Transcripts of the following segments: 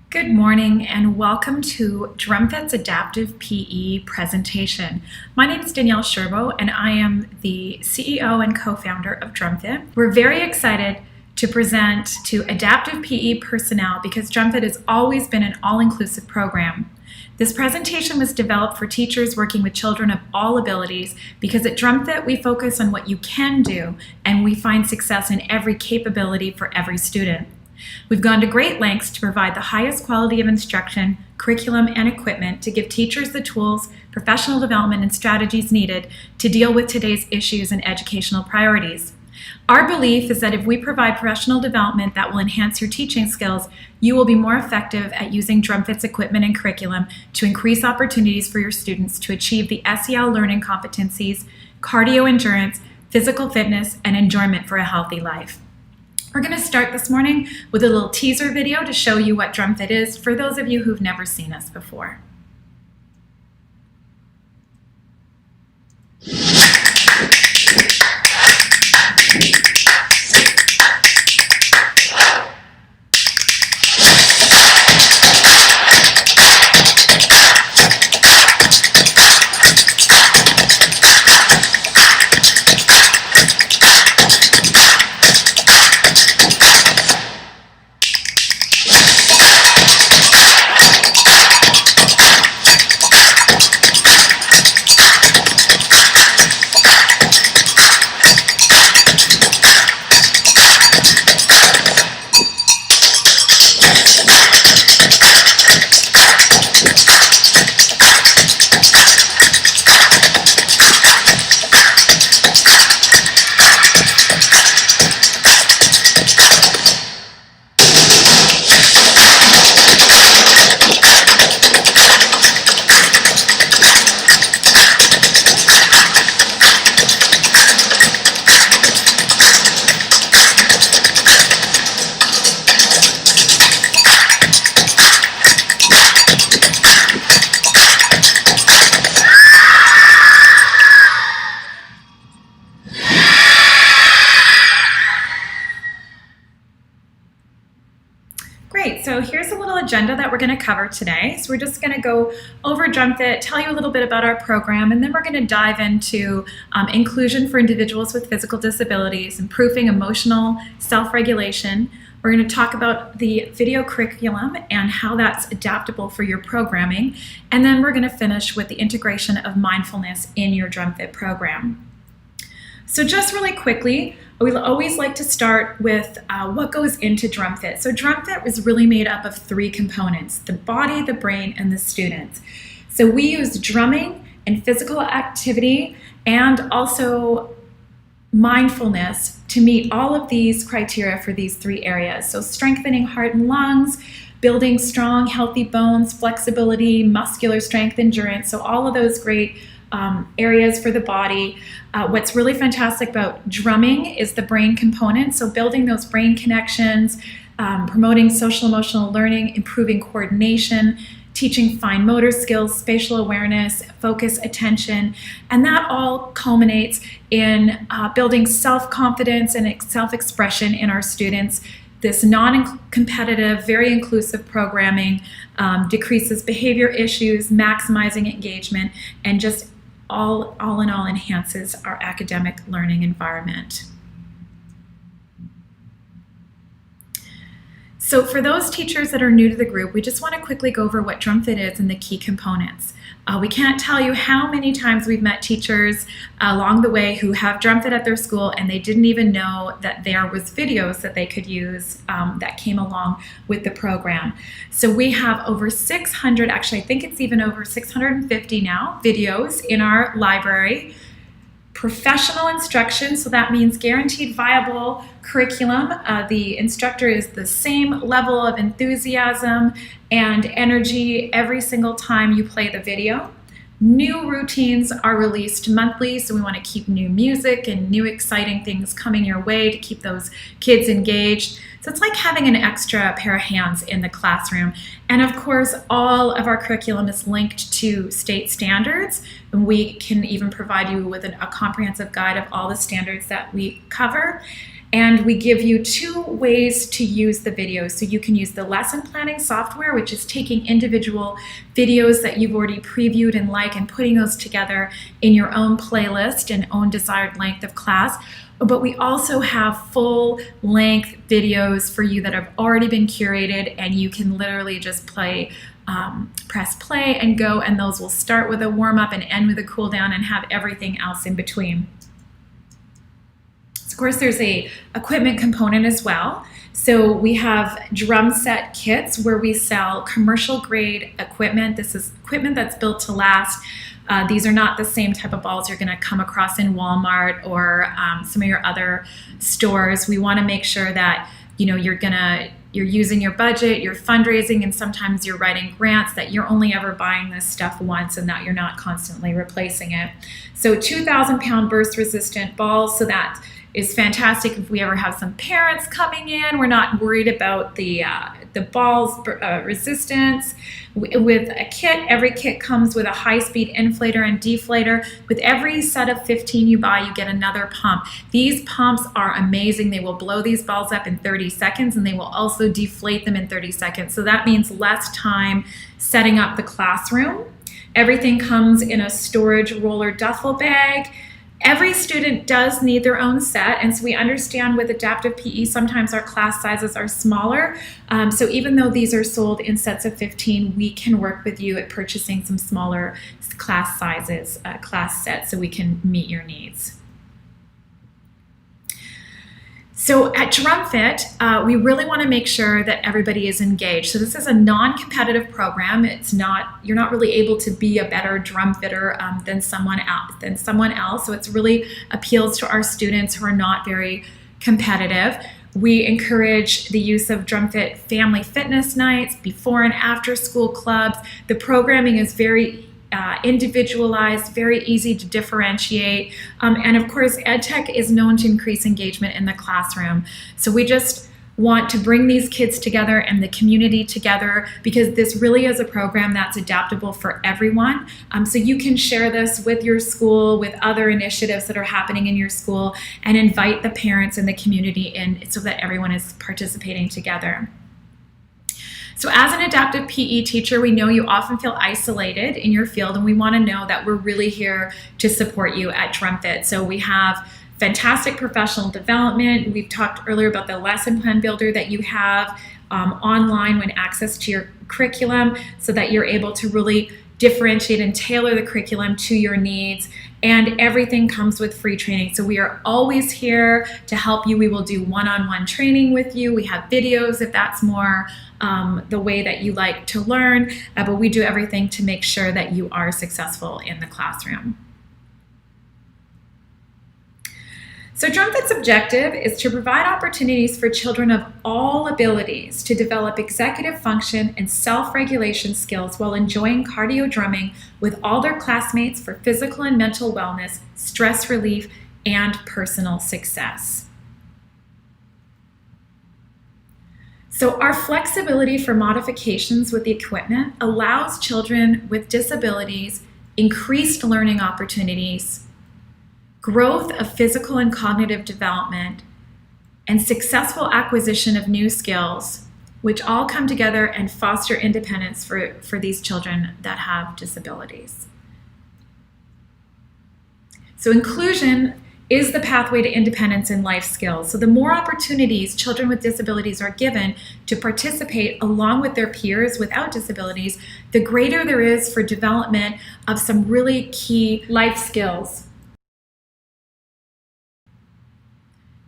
Good morning and welcome to DrumFIT's Adaptive PE presentation. My name is Danielle Sherbo and I am the CEO and co-founder of DrumFIT. We're very excited to present to adaptive PE personnel because DrumFIT has always been an all-inclusive program. This presentation was developed for teachers working with children of all abilities because at DrumFIT we focus on what you can do and we find success in every capability for every student. We've gone to great lengths to provide the highest quality of instruction, curriculum, and equipment to give teachers the tools, professional development, and strategies needed to deal with today's issues and educational priorities. Our belief is that if we provide professional development that will enhance your teaching skills, you will be more effective at using DrumFIT's equipment and curriculum to increase opportunities for your students to achieve the SEL learning competencies, cardio endurance, physical fitness, and enjoyment for a healthy life. We're going to start this morning with a little teaser video to show you what DrumFIT is for those of you who've never seen us before. Great, so here's a little agenda that we're going to cover today. So we're just going to go over DrumFIT, tell you a little bit about our program, and then we're going to dive into inclusion for individuals with physical disabilities, improving emotional self-regulation. We're going to talk about the video curriculum and how that's adaptable for your programming. And then we're going to finish with the integration of mindfulness in your DrumFIT program. So just really quickly, we always like to start with what goes into DrumFIT. So DrumFIT is really made up of three components: the body, the brain, and the students. So we use drumming and physical activity and also mindfulness to meet all of these criteria for these three areas. So strengthening heart and lungs, building strong, healthy bones, flexibility, muscular strength, endurance. So all of those great areas for the body. What's really fantastic about drumming is the brain component. So building those brain connections, promoting social emotional learning, improving coordination, teaching fine motor skills, spatial awareness, focus, attention, and that all culminates in building self-confidence and self-expression in our students. This non-competitive, very inclusive programming decreases behavior issues, maximizing engagement, and just all in all enhances our academic learning environment. So for those teachers that are new to the group, we just want to quickly go over what DrumFIT is and the key components. We can't tell you how many times we've met teachers along the way who have DrumFIT at their school and they didn't even know that there was videos that they could use that came along with the program. So we have over 600, actually I think it's even over 650 now, videos in our library. Professional instruction, so that means guaranteed viable curriculum. The instructor is the same level of enthusiasm and energy every single time you play the video. New routines are released monthly, so we want to keep new music and new exciting things coming your way to keep those kids engaged. So it's like having an extra pair of hands in the classroom. And of course, all of our curriculum is linked to state standards, and we can even provide you with a comprehensive guide of all the standards that we cover. And we give you 2 ways to use the videos. So you can use the lesson planning software, which is taking individual videos that you've already previewed and and putting those together in your own playlist and own desired length of class. But we also have full length videos for you that have already been curated, and you can literally just press play and go, and those will start with a warm-up and end with a cool down and have everything else in between. Of course, there's a equipment component as well. So we have drum set kits where we sell commercial grade equipment. This is equipment that's built to last. These are not the same type of balls you're going to come across in Walmart or some of your other stores. We want to make sure that you're using your budget, you're fundraising, and sometimes you're writing grants, that you're only ever buying this stuff once and that you're not constantly replacing it. So 2,000-pound burst resistant balls, so that is fantastic if we ever have some parents coming in. We're not worried about the ball's resistance. With a kit, every kit comes with a high-speed inflator and deflator. With every set of 15 you buy, you get another pump. These pumps are amazing. They will blow these balls up in 30 seconds, and they will also deflate them in 30 seconds. So that means less time setting up the classroom. Everything comes in a storage roller duffel bag. Every student does need their own set, and so we understand with adaptive PE sometimes our class sizes are smaller. So even though these are sold in sets of 15, we can work with you at purchasing some smaller class sizes, class sets, so we can meet your needs. So at DrumFIT, we really want to make sure that everybody is engaged. So this is a non-competitive program. You're not really able to be a better drum fitter than someone else. So it really appeals to our students who are not very competitive. We encourage the use of DrumFIT family fitness nights, before and after school clubs. The programming is very individualized, very easy to differentiate. And of course, EdTech is known to increase engagement in the classroom. So we just want to bring these kids together and the community together, because this really is a program that's adaptable for everyone. So you can share this with your school, with other initiatives that are happening in your school, and invite the parents and the community in so that everyone is participating together. So as an adaptive PE teacher, we know you often feel isolated in your field, and we want to know that we're really here to support you at DrumFIT. So we have fantastic professional development. We've talked earlier about the lesson plan builder that you have online when access to your curriculum, so that you're able to really differentiate and tailor the curriculum to your needs. And everything comes with free training. So we are always here to help you. We will do one-on-one training with you. We have videos if that's more the way that you like to learn, but we do everything to make sure that you are successful in the classroom. So DrumFIT's objective is to provide opportunities for children of all abilities to develop executive function and self-regulation skills while enjoying cardio drumming with all their classmates for physical and mental wellness, stress relief, and personal success. So our flexibility for modifications with the equipment allows children with disabilities increased learning opportunities, growth of physical and cognitive development, and successful acquisition of new skills, which all come together and foster independence for these children that have disabilities. So inclusion is the pathway to independence in life skills. So the more opportunities children with disabilities are given to participate along with their peers without disabilities, the greater there is for development of some really key life skills.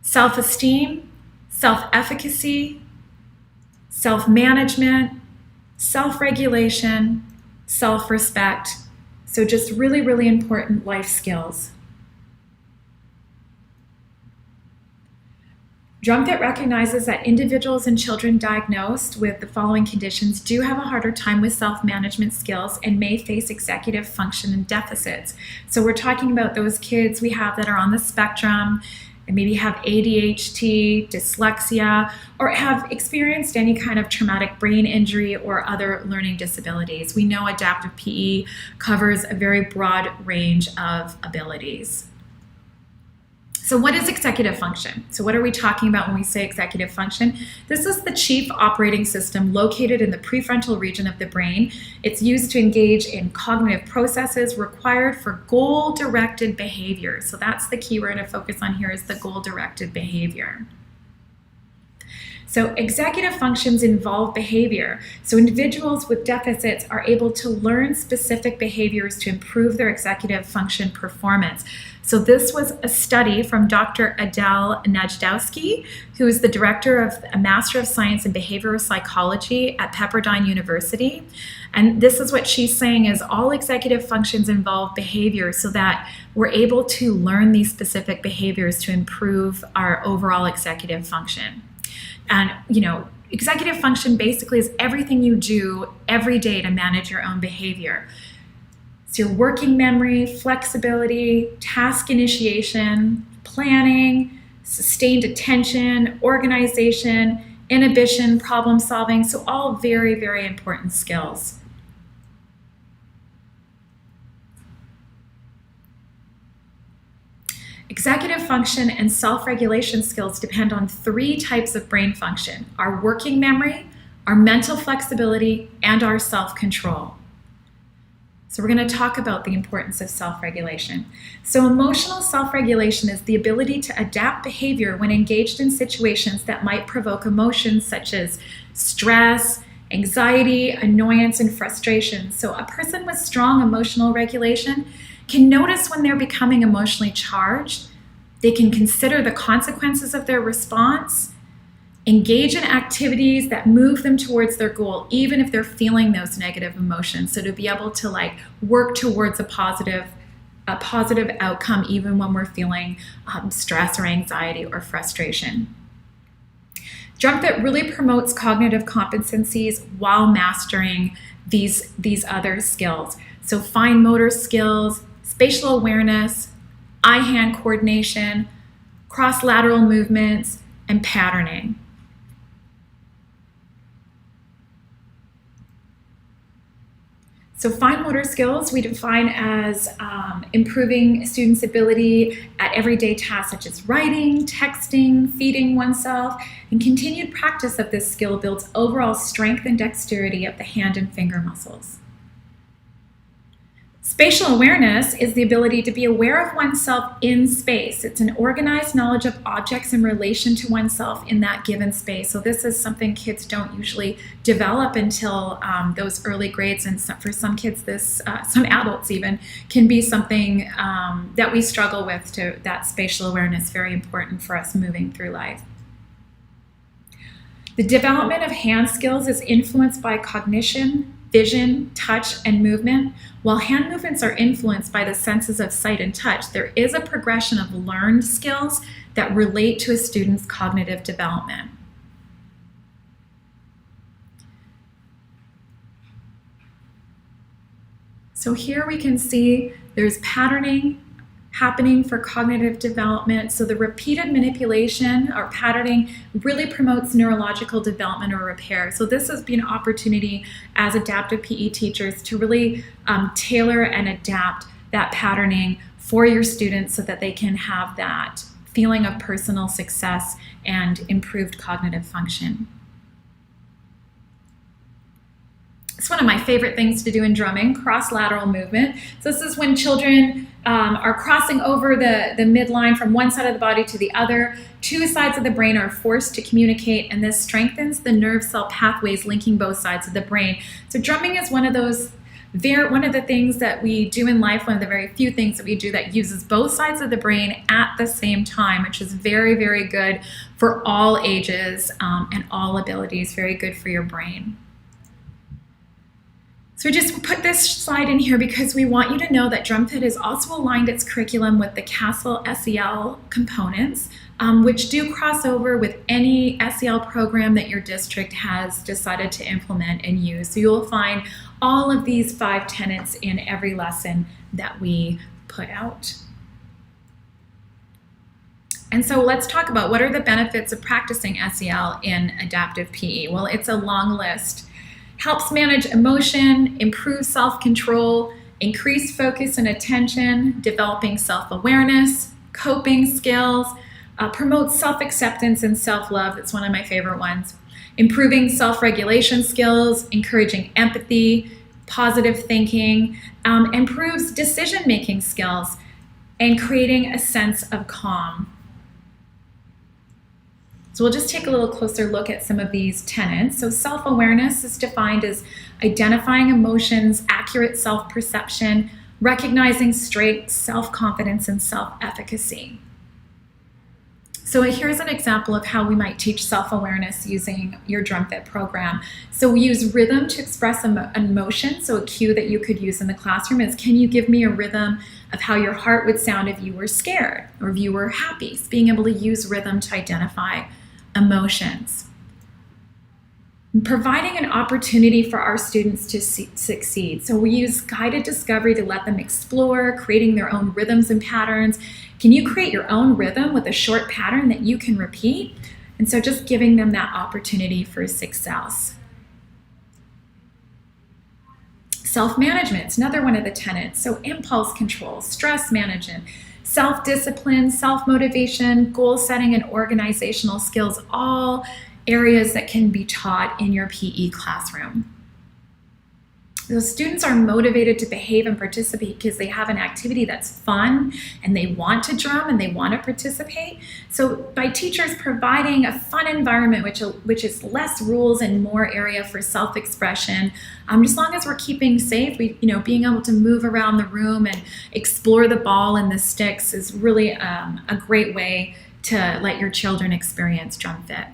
Self-esteem, self-efficacy, self-management, self-regulation, self-respect. So just really, really important life skills. DrumFIT recognizes that individuals and children diagnosed with the following conditions do have a harder time with self-management skills and may face executive function and deficits. So we're talking about those kids we have that are on the spectrum and maybe have ADHD, dyslexia, or have experienced any kind of traumatic brain injury or other learning disabilities. We know adaptive PE covers a very broad range of abilities. So what is executive function? So what are we talking about when we say executive function? This is the chief operating system located in the prefrontal region of the brain. It's used to engage in cognitive processes required for goal-directed behavior. So that's the key we're going to focus on here, is the goal-directed behavior. So executive functions involve behavior. So individuals with deficits are able to learn specific behaviors to improve their executive function performance. So this was a study from Dr. Adele Najdowski, who is the director of a Master of Science in Behavioral Psychology at Pepperdine University. And this is what she's saying is all executive functions involve behavior so that we're able to learn these specific behaviors to improve our overall executive function. And, executive function basically is everything you do every day to manage your own behavior. It's your working memory, flexibility, task initiation, planning, sustained attention, organization, inhibition, problem solving. So all very, very important skills. Executive function and self-regulation skills depend on 3 types of brain function: our working memory, our mental flexibility, and our self-control. So we're going to talk about the importance of self-regulation. So emotional self-regulation is the ability to adapt behavior when engaged in situations that might provoke emotions such as stress, anxiety, annoyance, and frustration. So a person with strong emotional regulation can notice when they're becoming emotionally charged. They can consider the consequences of their response, engage in activities that move them towards their goal, even if they're feeling those negative emotions. So to be able to work towards a positive outcome, even when we're feeling stress or anxiety or frustration. DrumFIT really promotes cognitive competencies while mastering these other skills. So fine motor skills, spatial awareness, eye-hand coordination, cross-lateral movements, and patterning. So fine motor skills we define as improving students' ability at everyday tasks such as writing, texting, feeding oneself, and continued practice of this skill builds overall strength and dexterity of the hand and finger muscles. Spatial awareness is the ability to be aware of oneself in space. It's an organized knowledge of objects in relation to oneself in that given space. So this is something kids don't usually develop until those early grades, and for some kids, some adults even, can be something that we struggle with. That spatial awareness, very important for us moving through life. The development of hand skills is influenced by cognition, vision, touch, and movement. While hand movements are influenced by the senses of sight and touch, there is a progression of learned skills that relate to a student's cognitive development. So here we can see there's patterning happening for cognitive development. So the repeated manipulation or patterning really promotes neurological development or repair. So this has been an opportunity as adaptive PE teachers to really tailor and adapt that patterning for your students so that they can have that feeling of personal success and improved cognitive function. It's one of my favorite things to do in drumming, cross-lateral movement. So this is when children are crossing over the midline from one side of the body to the other. 2 sides of the brain are forced to communicate, and this strengthens the nerve cell pathways linking both sides of the brain. So drumming is one of the things that we do in life, one of the very few things that we do that uses both sides of the brain at the same time, which is very, very good for all ages and all abilities, very good for your brain. So we just put this slide in here because we want you to know that DrumFIT has also aligned its curriculum with the Castle SEL components, which do cross over with any SEL program that your district has decided to implement and use. So you'll find all of these 5 tenets in every lesson that we put out. And so let's talk about what are the benefits of practicing SEL in adaptive PE. Well, it's a long list. Helps manage emotion, improve self-control, increase focus and attention, developing self-awareness, coping skills, promotes self-acceptance and self-love. That's one of my favorite ones. Improving self-regulation skills, encouraging empathy, positive thinking, improves decision-making skills, and creating a sense of calm. So we'll just take a little closer look at some of these tenets. So self-awareness is defined as identifying emotions, accurate self-perception, recognizing strengths, self-confidence, and self-efficacy. So here's an example of how we might teach self-awareness using your DrumFIT program. So we use rhythm to express emotion. So a cue that you could use in the classroom is, can you give me a rhythm of how your heart would sound if you were scared or if you were happy? So being able to use rhythm to identify emotions. Providing an opportunity for our students to succeed. So we use guided discovery to let them explore, creating their own rhythms and patterns. Can you create your own rhythm with a short pattern that you can repeat? And so just giving them that opportunity for success. Self-management is another one of the tenets. So impulse control, stress management, self-discipline, self-motivation, goal setting, and organizational skills, all areas that can be taught in your PE classroom. Those students are motivated to behave and participate because they have an activity that's fun and they want to drum and they want to participate. So by teachers providing a fun environment which is less rules and more area for self-expression, as long as we're keeping safe, being able to move around the room and explore the ball and the sticks is really a great way to let your children experience DrumFIT.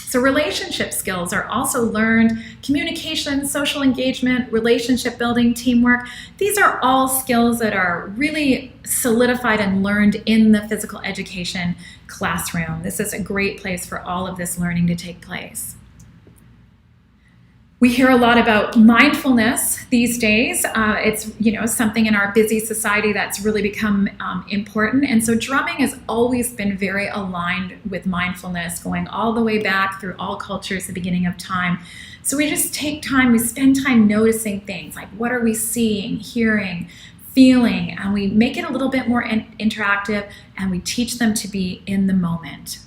So relationship skills are also learned. Communication, social engagement, relationship building, teamwork. These are all skills that are really solidified and learned in the physical education classroom. This is a great place for all of this learning to take place. We hear a lot about mindfulness these days. It's something in our busy society that's really become important. And so drumming has always been very aligned with mindfulness, going all the way back through all cultures, the beginning of time. So we just take time, we spend time noticing things like what are we seeing, hearing, feeling, and we make it a little bit more interactive and we teach them to be in the moment.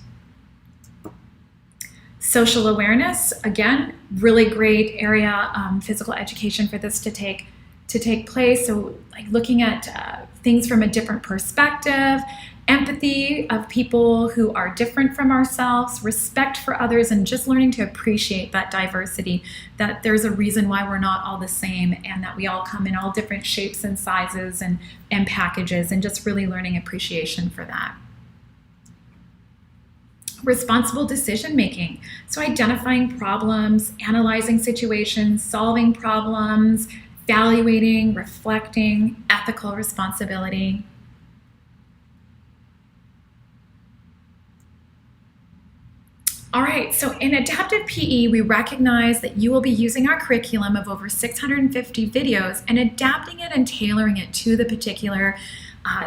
Social awareness, again, really great area, physical education for this to take place. So like looking at things from a different perspective, empathy of people who are different from ourselves, respect for others, and just learning to appreciate that diversity, that there's a reason why we're not all the same and that we all come in all different shapes and sizes and packages, and just really learning appreciation for that. Responsible decision making. So identifying problems, analyzing situations, solving problems, evaluating, reflecting, ethical responsibility. All right, so in adaptive PE, we recognize that you will be using our curriculum of over 650 videos and adapting it and tailoring it to the particular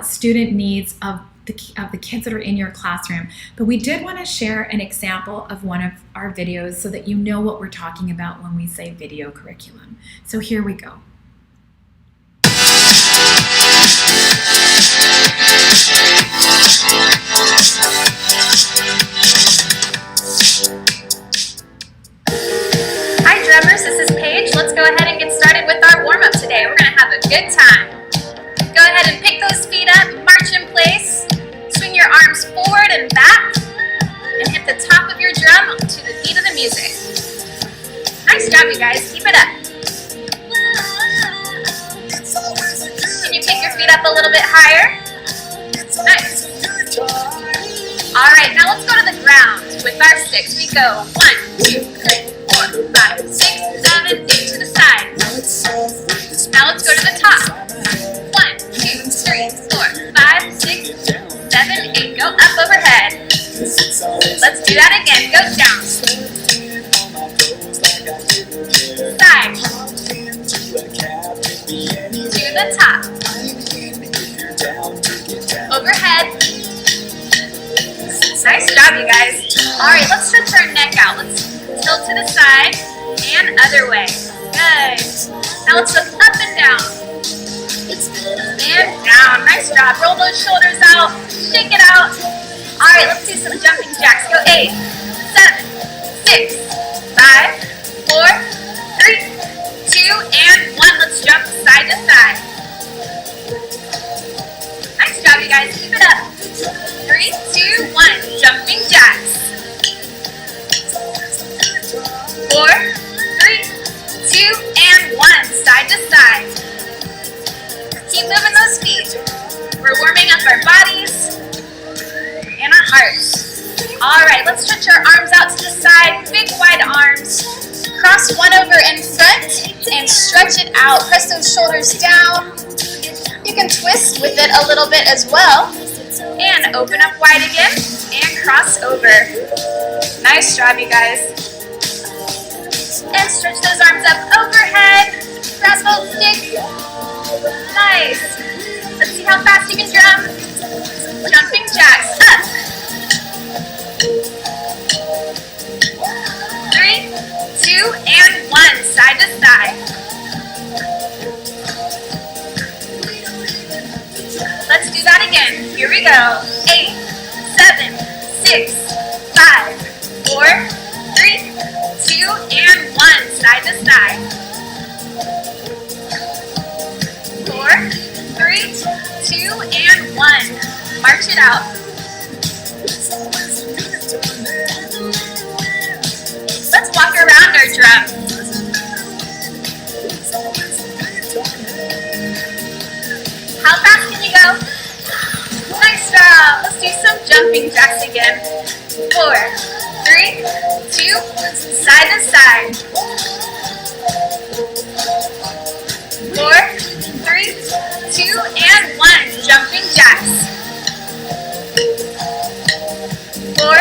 student needs of the kids that are in your classroom. But we did want to share an example of one of our videos so that you know what we're talking about when we say video curriculum. So here we go. Hi drummers, this is Paige. Let's go ahead and get started with our warm-up today. We're going to have a good time. Go ahead and pick those feet up, march in place, swing your arms forward and back, and hit the top of your drum to the beat of the music. Nice job, you guys. Keep it up. Can you pick your feet up a little bit higher? Nice. Alright, now let's go to the ground with our sticks. We go 1, 2, 3, 4, 5, 6, 7, 8 to the side. Now let's go to the top. 1, 2, 3, 4, 5, 6, 7, 8. Go up overhead. Let's do that again. Go down. Side. To the top. Overhead. Nice job, you guys. Alright, let's stretch our neck out. Let's tilt to the side and other way. Good. Now let's look up and down. And down. Nice job. Roll those shoulders out. Shake it out. All right, let's do some jumping jacks. Go 8, 7, 6, 5, 4, 3, 2, and 1. Let's jump side to side. Nice job, you guys. Keep it up. 3, 2, 1. Jumping jacks. 4, 3, 2, and 1. Side to side. Keep moving those feet. We're warming up our bodies and our hearts. All right, let's stretch our arms out to the side. Big wide arms. Cross one over in front and stretch it out. Press those shoulders down. You can twist with it a little bit as well. And open up wide again and cross over. Nice job, you guys. And stretch those arms up overhead. Grab both sticks. Nice. Let's see how fast you can drum. Jumping jacks. Up. 3, 2, and 1. Side to side. Let's do that again. Here we go. 8, 7, 6, 5, 4, 3, 2, and 1. Side to side. 4, 3, 2, and 1. March it out. Let's walk around our drum. How fast can you go? Nice job. Let's do some jumping jacks again. 4, 3, 2, side to side. 4, 3, 2, and 1. Jumping jacks. 4,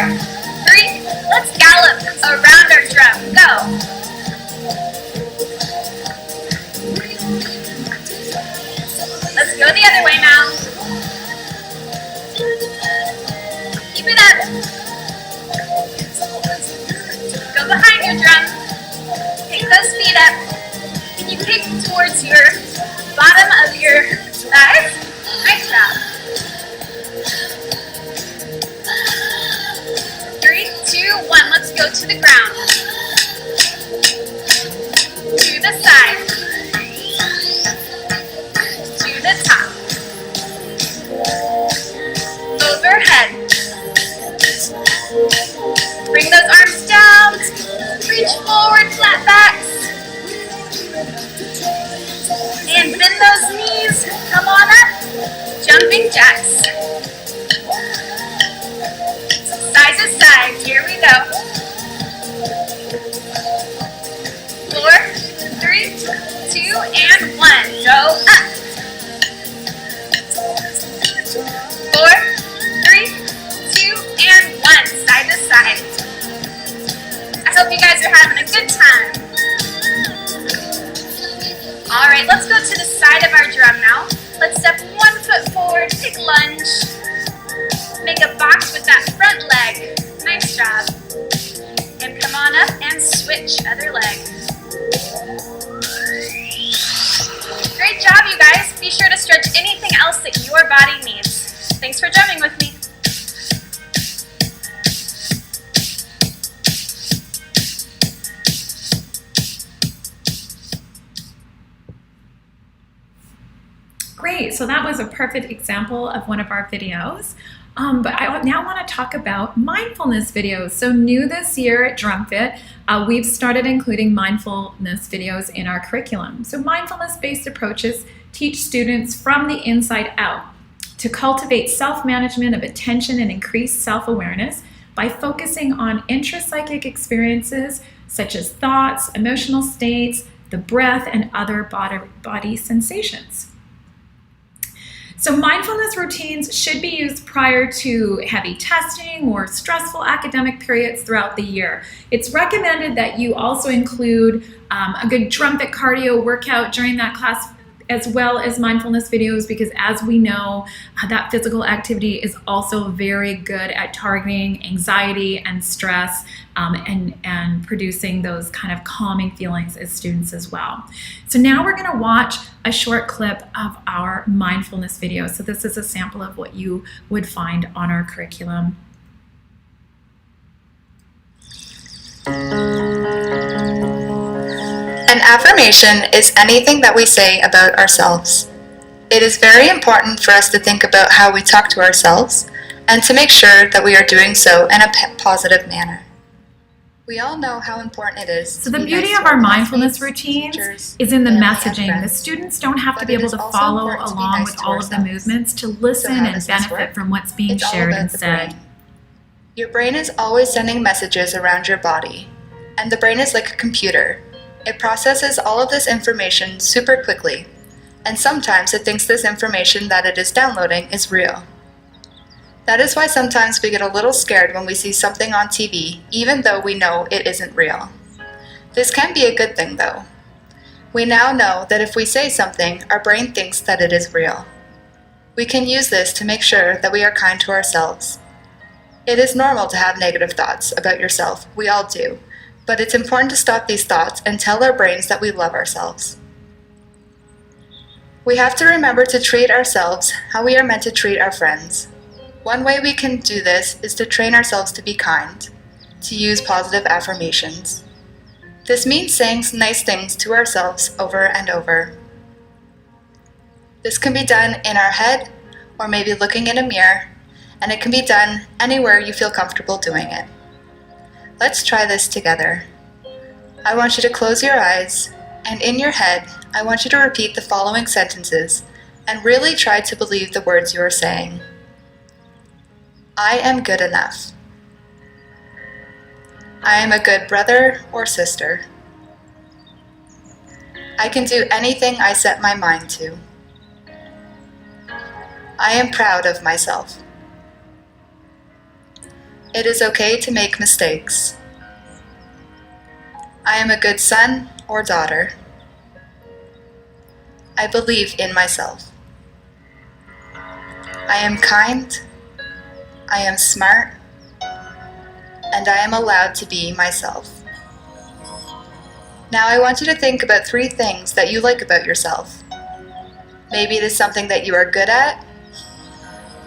3. Let's gallop around our drum. Go. Let's go the other way now. Keep it up. Go behind your drum. Pick those feet up. Can you kick towards your bottom of your thighs? Nice job. 3, 2, 1. Let's go to the ground. To the side. To the top. Overhead. Bring those arms down. Reach forward, flat backs. And bend those knees. Come on up. Jumping jacks. Side to side. Here we go. 4, 3, 2, and 1. Go up. 4, 3, 2, and 1. Side to side. I hope you guys are having a good time. All right, let's go to the side of our drum now. Let's step 1 foot forward, take lunge. Make a box with that front leg. Nice job. And come on up and switch other leg. Great job, you guys. Be sure to stretch anything else that your body needs. Thanks for drumming with me. Great, so that was a perfect example of one of our videos. But I now want to talk about mindfulness videos. So new this year at DrumFIT, we've started including mindfulness videos in our curriculum. So mindfulness-based approaches teach students from the inside out to cultivate self-management of attention and increase self-awareness by focusing on intrapsychic experiences such as thoughts, emotional states, the breath, and other body sensations. So mindfulness routines should be used prior to heavy testing or stressful academic periods throughout the year. It's recommended that you also include a good DrumFIT cardio workout during that class as well as mindfulness videos, because as we know, that physical activity is also very good at targeting anxiety and stress, and producing those kind of calming feelings as students as well. So now we're going to watch a short clip of our mindfulness video. So this is a sample of what you would find on our curriculum. An affirmation is anything that we say about ourselves. It is very important for us to think about how we talk to ourselves and to make sure that we are doing so in a positive manner. We all know how important it is. So the beauty of our mindfulness routines is in the messaging. The students don't have to be able to follow along with all of the movements to listen and benefit from what's being shared and said. Your brain is always sending messages around your body, and the brain is like a computer. It processes all of this information super quickly, and sometimes it thinks this information that it is downloading is real. That is why sometimes we get a little scared when we see something on TV, even though we know it isn't real. This can be a good thing though. We now know that if we say something, our brain thinks that it is real. We can use this to make sure that we are kind to ourselves. It is normal to have negative thoughts about yourself, we all do, but it's important to stop these thoughts and tell our brains that we love ourselves. We have to remember to treat ourselves how we are meant to treat our friends. One way we can do this is to train ourselves to be kind, to use positive affirmations. This means saying nice things to ourselves over and over. This can be done in our head or maybe looking in a mirror, and it can be done anywhere you feel comfortable doing it. Let's try this together. I want you to close your eyes, and in your head, I want you to repeat the following sentences and really try to believe the words you are saying. I am good enough. I am a good brother or sister. I can do anything I set my mind to. I am proud of myself. It is okay to make mistakes. I am a good son or daughter. I believe in myself. I am kind. I am smart. And I am allowed to be myself. Now I want you to think about 3 things that you like about yourself. Maybe it is something that you are good at,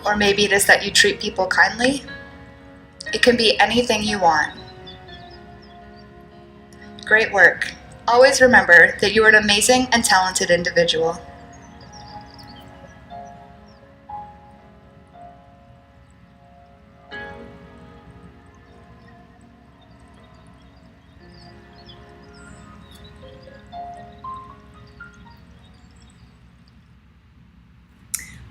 or maybe it is that you treat people kindly. It can be anything you want. Great work. Always remember that you are an amazing and talented individual.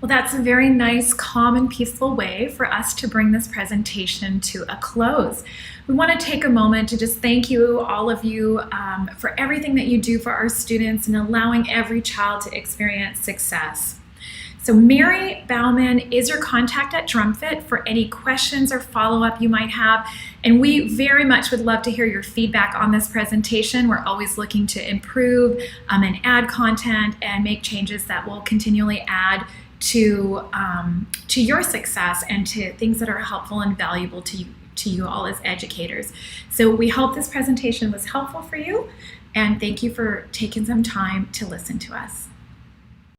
Well, that's a very nice, calm, and peaceful way for us to bring this presentation to a close. We want to take a moment to just thank you, all of you, for everything that you do for our students and allowing every child to experience success. So Mary Bauman is your contact at DrumFIT for any questions or follow-up you might have. And we very much would love to hear your feedback on this presentation. We're always looking to improve and add content and make changes that will continually add to your success and to things that are helpful and valuable to you all as educators. So we hope this presentation was helpful for you, and thank you for taking some time to listen to us.